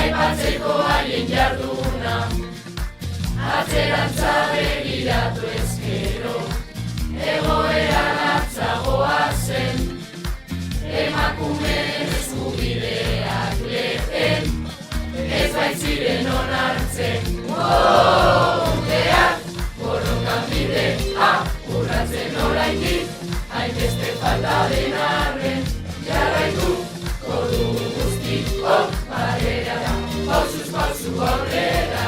aipatzeko haien jarduna, atzerantza begiratu ezkero, egoera latzagoa zen, emakumeen eskubideak lehen, ez baitziren onartzen. Urteak, borrokan bidea, urratzen oraindik, hainbeste falta den arren, jarraituko dugu guztiok batera, pausuz pausu aurrera.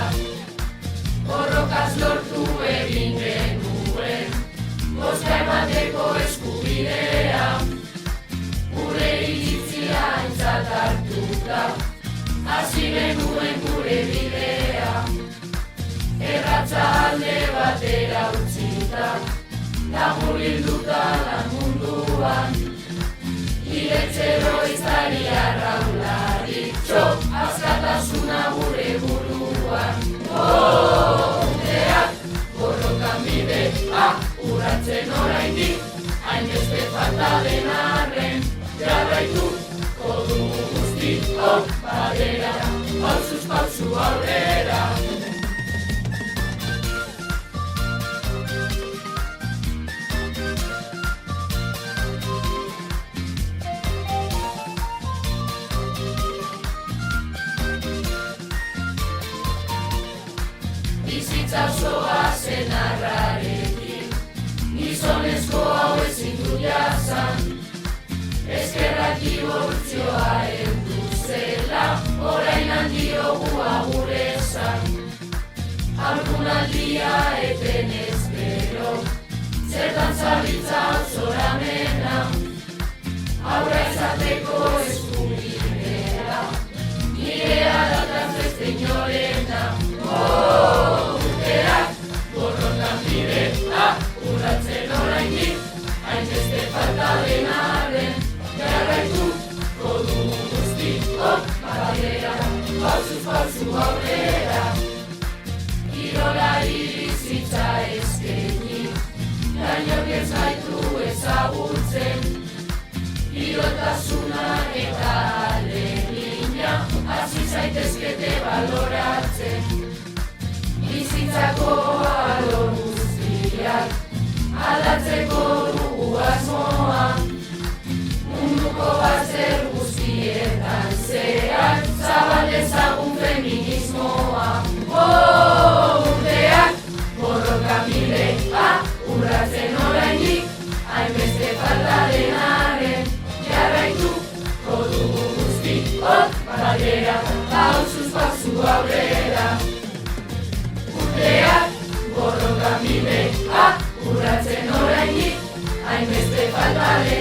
Borrokaz lortu egin genuen, bozka emateko eskubidea, gure iritzia aintzat hartuta, hasi genuen gure bidea. Erratza alde batera utzita, da murgilduta lan munduan, iretzero izari arraularik, txop askatasuna gure buruan. Urteak, borrokan bidea, urratzen oraindik, hainbeste falta den arren, jarraituko dugu guztiok batera, pausuz pausu aurrera. Bizitza osoa zen arrarekin, gizonezko hau ezin du jasan, eskerrak dibortzioa heldu zela, orain handiogu agur esan. Haurdunaldia eten ezkero, zertan zabiltza zoramena, aurra izateko eskubidea, nirea dataz beste inorena. Urteak, borrokan bidea, urratzen oraindik, hainbeste falta den arren, jarraituko dugu guztiok batera, pausuz pausu aurrera. Kirolari bizitza eskaini, gainak ez gaitu ezagutzen, kiroltasuna eta alegina, hasi zaitezkete baloratzen. Bizitzako alor guztiak, aldatzeko dugu asmoa, munduko bazter guztietan zehar, zabal dezagun feminismoa. Urteak, borrokan bidea, urratzen orainik, hainbeste falta den arren, jarraituko dugu guztiok batera, pausuz pausu aurrera. Urteak, borrokan bidea, urratzen orainik, hainbeste falta den